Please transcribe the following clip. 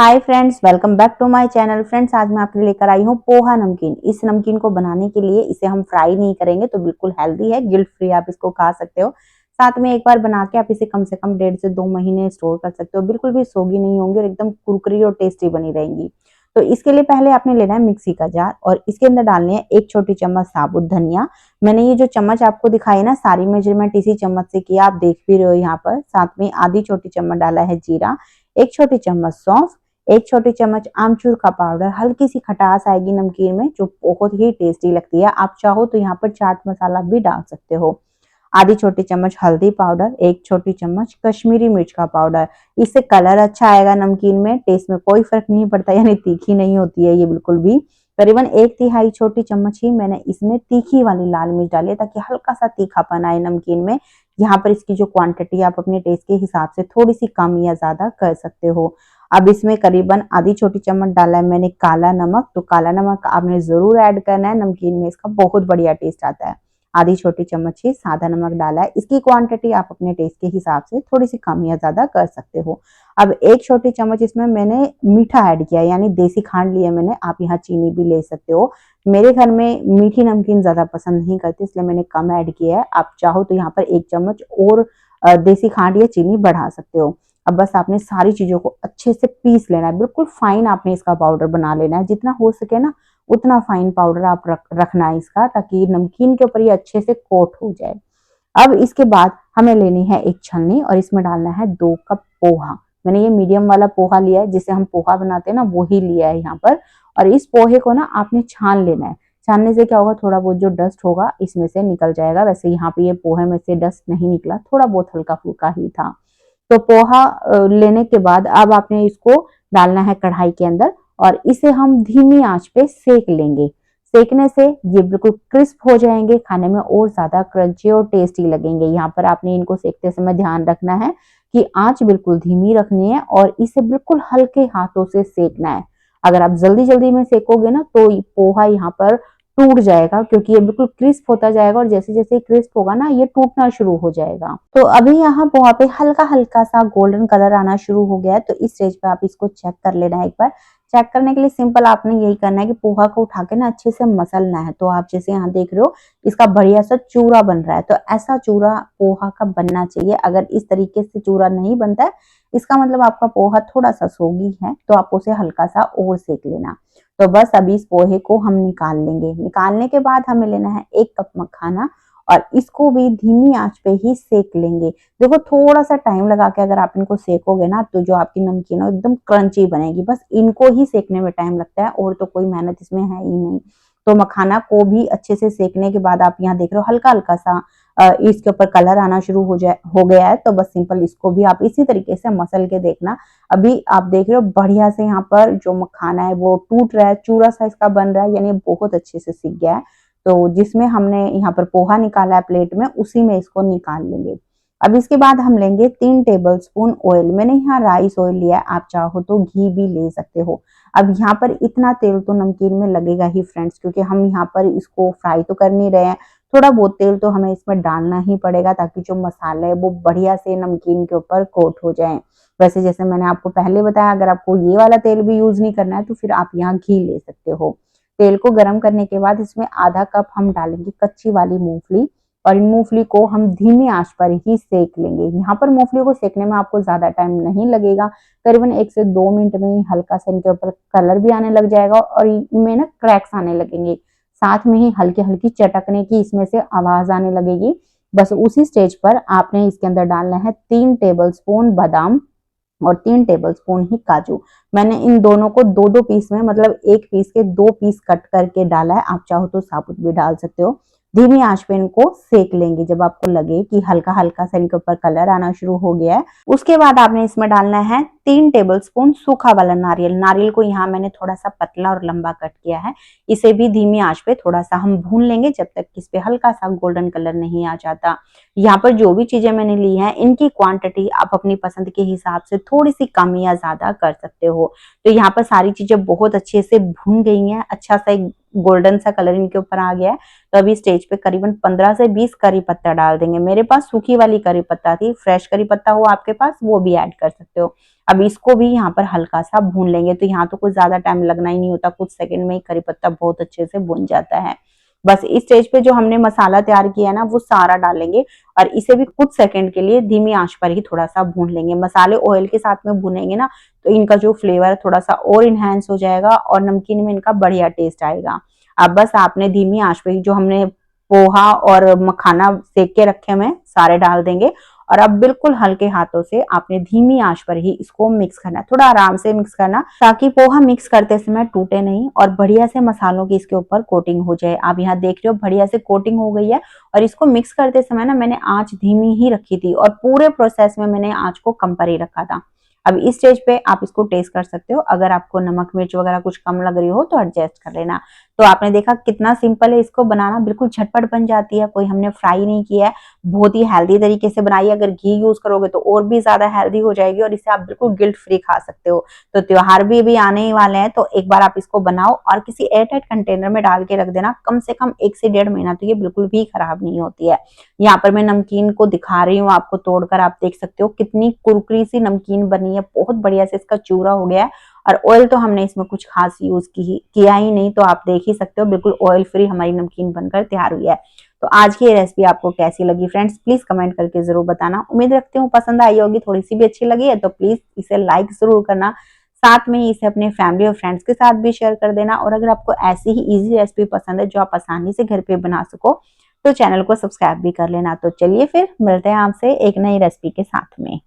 Hi friends, welcome back to my channel. Friends, आज मैं आपके लिए लेकर आई हूँ पोहा नमकीन। इस नमकीन को बनाने के लिए इसे हम फ्राई नहीं करेंगे, तो बिल्कुल हेल्दी है, गिल्ट फ्री आप इसको खा सकते हो। साथ में एक बार बना के आप इसे कम से कम 1.5 से 2 महीने स्टोर कर सकते हो। बिल्कुल भी सोगी नहीं होंगी और एकदम कुरकुरी और टेस्टी बनी रहेंगी। तो इसके लिए पहले आपने लेना है मिक्सी का जार और इसके अंदर डालने हैं 1 छोटी चम्मच साबुत धनिया। मैंने ये जो चम्मच आपको दिखाई ना, सारी मेजरमेंट इसी चम्मच से किया, आप देख भी रहे हो यहाँ पर। साथ में आधी छोटी चम्मच डाला है जीरा, 1 छोटी चम्मच सौंफ, 1 छोटी चम्मच आमचूर का पाउडर। हल्की सी खटास आएगी नमकीन में जो बहुत ही टेस्टी लगती है। आप चाहो तो यहाँ पर चाट मसाला भी डाल सकते हो। आधी छोटी चम्मच हल्दी पाउडर, 1 छोटी चम्मच कश्मीरी मिर्च का पाउडर। इससे कलर अच्छा आएगा नमकीन में, टेस्ट में कोई फर्क नहीं पड़ता, यानी तीखी नहीं होती है ये बिल्कुल भी। करीबन 1/3 छोटी चम्मच ही मैंने इसमें तीखी वाली लाल मिर्च डाली है, ताकि हल्का सा तीखापन आए नमकीन में। यहाँ पर इसकी जो क्वांटिटी आप अपने टेस्ट के हिसाब से थोड़ी सी कम या ज्यादा कर सकते हो। अब इसमें करीबन आधी छोटी चम्मच डाला है मैंने काला नमक। तो काला नमक आपने जरूर ऐड करना है नमकीन में, इसका बहुत बढ़िया टेस्ट आता है। आधी छोटी चम्मच ही सादा नमक डाला है। इसकी क्वांटिटी आप अपने टेस्ट के हिसाब से थोड़ी सी कम या ज्यादा कर सकते हो। अब 1 छोटी चम्मच इसमें मैंने मीठा ऐड किया, यानी देसी खांड लिया मैंने। आप यहाँ चीनी भी ले सकते हो। मेरे घर में मीठी नमकीन ज्यादा पसंद नहीं करती, इसलिए मैंने कम ऐड किया है। आप चाहो तो यहाँ पर 1 चम्मच और देसी खांड या चीनी बढ़ा सकते हो। अब बस आपने सारी चीजों को अच्छे से पीस लेना है, बिल्कुल फाइन आपने इसका पाउडर बना लेना है। जितना हो सके ना उतना फाइन पाउडर आप रखना है इसका, ताकि नमकीन के ऊपर ये अच्छे से कोट हो जाए। अब इसके बाद हमें लेनी है एक छलनी और इसमें डालना है 2 कप पोहा। मैंने ये मीडियम वाला पोहा लिया है, जिसे हम पोहा बनाते हैं ना, वो ही लिया है यहाँ पर। और इस पोहे को ना आपने छान लेना है। छानने से क्या होगा, थोड़ा बहुत जो डस्ट होगा इसमें से निकल जाएगा। वैसे यहाँ पे ये पोहे में से डस्ट नहीं निकला, थोड़ा बहुत हल्का फुल्का ही था। तो पोहा लेने के बाद अब आपने इसको डालना है कढ़ाई के अंदर और इसे हम धीमी आंच पे सेक लेंगे। सेकने से ये बिल्कुल क्रिस्प हो जाएंगे, खाने में और ज्यादा क्रंची और टेस्टी लगेंगे। यहाँ पर आपने इनको सेकते समय ध्यान रखना है कि आंच बिल्कुल धीमी रखनी है और इसे बिल्कुल हल्के हाथों से सेकना है। अगर आप जल्दी जल्दी में सेकोगे ना तो पोहा यहाँ पर टूट जाएगा, क्योंकि ये बिल्कुल क्रिस्प होता जाएगा और जैसे जैसे क्रिस्प होगा ना ये टूटना शुरू हो जाएगा। तो अभी यहाँ पोहा पे हल्का हल्का सा गोल्डन कलर आना शुरू हो गया है, तो इस स्टेज पे आप इसको चेक कर लेना है एक बार। चेक करने के लिए सिंपल आपने यही करना है कि पोहा को उठा के ना अच्छे से मसलना है। तो आप जैसे यहाँ देख रहे हो इसका बढ़िया सा चूरा बन रहा है, तो ऐसा चूरा पोहा का बनना चाहिए। अगर इस तरीके से चूरा नहीं बनता है, इसका मतलब आपका पोहा थोड़ा सा सोगी है, तो आप उसे हल्का सा और सेक लेना। तो बस अभी इस पोहे को हम निकाल लेंगे। निकालने के बाद हमें लेना है 1 कप मखाना और इसको भी धीमी आंच पे ही सेक लेंगे। देखो थोड़ा सा टाइम लगा के अगर आप इनको सेकोगे ना, तो जो आपकी नमकीन है एकदम क्रंची बनेगी। बस इनको ही सेकने में टाइम लगता है और तो कोई मेहनत इसमें है ही नहीं। तो मखाना को भी अच्छे से सेकने के बाद आप यहाँ देख रहे हो हल्का हल्का सा इसके ऊपर कलर आना शुरू हो गया है। तो बस सिंपल इसको भी आप इसी तरीके से मसल के देखना। अभी आप देख रहे हो बढ़िया से यहाँ पर जो मखाना है वो टूट रहा है, चूरा सा इसका बन रहा है, यानी बहुत अच्छे से सीख गया है। तो जिसमें हमने यहाँ पर पोहा निकाला है प्लेट में, उसी में इसको निकाल लेंगे। अब इसके बाद हम लेंगे 3 टेबल स्पून ऑयल। मैंने यहाँ राइस ऑयल लिया है, आप चाहो तो घी भी ले सकते हो। अब यहाँ पर इतना तेल तो नमकीन में लगेगा ही फ्रेंड्स, क्योंकि हम यहाँ पर इसको फ्राई तो कर नहीं रहे हैं। थोड़ा बहुत तेल तो हमें इसमें डालना ही पड़ेगा, ताकि जो मसाले है वो बढ़िया से नमकीन के ऊपर कोट हो जाए। वैसे जैसे मैंने आपको पहले बताया, अगर आपको ये वाला तेल भी यूज नहीं करना है तो फिर आप यहाँ घी ले सकते हो। तेल को गर्म करने के बाद इसमें आधा कप हम डालेंगे कच्ची वाली मूंगफली और इन मूंगफली को हम धीमी आंच पर ही सेक लेंगे। यहाँ पर मूंगफली को सेकने में आपको ज्यादा टाइम नहीं लगेगा, करीबन 1 से 2 मिनट में ही हल्का सा इनके ऊपर कलर भी आने लग जाएगा और इनमें ना क्रैक्स आने लगेंगे। साथ में ही हल्की हल्की चटकने की इसमें से आवाज आने लगेगी। बस उसी स्टेज पर आपने इसके अंदर डालना है 3 टेबल स्पून बादाम और 3 टेबल स्पून ही काजू। मैंने इन दोनों को 2-2 पीस में, मतलब एक पीस के 2 पीस कट करके डाला है। आप चाहो तो साबुत भी डाल सकते हो। धीमी आंच पे इनको सेक लेंगे जब आपको लगे कि हल्का हल्का सा इनके ऊपर कलर आना शुरू हो गया है। उसके बाद आपने इसमें डालना है 3 टेबल स्पून सूखा वाला नारियल। नारियल को यहाँ मैंने थोड़ा सा पतला और लंबा कट किया है। इसे भी धीमी आंच पे थोड़ा सा हम भून लेंगे जब तक इस पे हल्का सा गोल्डन कलर नहीं आ जाता। यहाँ पर जो भी चीजें मैंने ली हैं इनकी क्वांटिटी आप अपनी पसंद के हिसाब से थोड़ी सी कम या ज्यादा कर सकते हो। तो यहाँ पर सारी चीजें बहुत अच्छे से भून गई हैं, अच्छा सा एक गोल्डन सा कलर इनके ऊपर आ गया है। तो अभी स्टेज पे करीबन 15 से 20 करी पत्ता डाल देंगे। मेरे पास सूखी वाली करी पत्ता थी, फ्रेश करी पत्ता हो आपके पास वो भी ऐड कर सकते हो। अब इसको भी यहाँ पर हल्का सा भून लेंगे। तो यहाँ तो कुछ ज्यादा टाइम लगना ही नहीं होता, कुछ सेकंड में ही करी पत्ता बहुत अच्छे से भून जाता है। बस इस स्टेज पे जो हमने मसाला तैयार किया है ना वो सारा डालेंगे और इसे भी कुछ सेकंड के लिए धीमी आंच पर ही थोड़ा सा भून लेंगे। मसाले ऑयल के साथ में भुनेंगे ना तो इनका जो फ्लेवर थोड़ा सा और इनहेंस हो जाएगा और नमकीन में इनका बढ़िया टेस्ट आएगा। अब बस आपने धीमी आंच पे जो हमने पोहा और मखाना सेक के रखे हुए सारे डाल देंगे और अब बिल्कुल हल्के हाथों से आपने धीमी आंच पर ही इसको मिक्स करना है, थोड़ा आराम से मिक्स करना ताकि पोहा मिक्स करते समय टूटे नहीं और बढ़िया से मसालों की इसके ऊपर कोटिंग हो जाए। आप यहाँ देख रहे हो बढ़िया से कोटिंग हो गई है और इसको मिक्स करते समय ना मैंने आंच धीमी ही रखी थी और पूरे प्रोसेस में मैंने आंच को कम पर ही रखा था। अब इस स्टेज पे आप इसको टेस्ट कर सकते हो, अगर आपको नमक मिर्च वगैरह कुछ कम लग रही हो तो एडजस्ट कर लेना। तो आपने देखा कितना सिंपल है इसको बनाना, बिल्कुल झटपट बन जाती है, कोई हमने फ्राई नहीं किया है, बहुत ही हेल्दी तरीके से बनाई है। अगर घी यूज करोगे तो और भी ज्यादा हेल्दी हो जाएगी और इसे आप बिल्कुल गिल्ट फ्री खा सकते हो। तो त्योहार भी अभी आने ही वाले हैं तो एक बार आप इसको बनाओ और किसी एयरटाइट कंटेनर में डाल के रख देना, कम से कम 1 से 1.5 महीना तो ये बिल्कुल भी खराब नहीं होती है। यहाँ पर मैं नमकीन को दिखा रही हूँ आपको तोड़कर, आप देख सकते हो कितनी कुरकुरी सी नमकीन बनी है, बहुत बढ़िया से इसका चूरा हो गया है और ऑयल तो हमने इसमें कुछ खास यूज किया ही नहीं। तो आप देख ही सकते हो बिल्कुल ऑयल फ्री हमारी नमकीन बनकर तैयार हुई है। तो आज की ये रेसिपी आपको कैसी लगी फ्रेंड्स, प्लीज कमेंट करके जरूर बताना। उम्मीद रखती हूँ पसंद आई होगी, थोड़ी सी भी अच्छी लगी है तो प्लीज इसे लाइक जरूर करना, साथ में इसे अपने फैमिली और फ्रेंड्स के साथ भी शेयर कर देना। और अगर आपको ऐसी ही इजी रेसिपी पसंद है जो आप आसानी से घर पे बना सको तो चैनल को सब्सक्राइब भी कर लेना। तो चलिए फिर मिलते हैं आपसे एक नई रेसिपी के साथ में।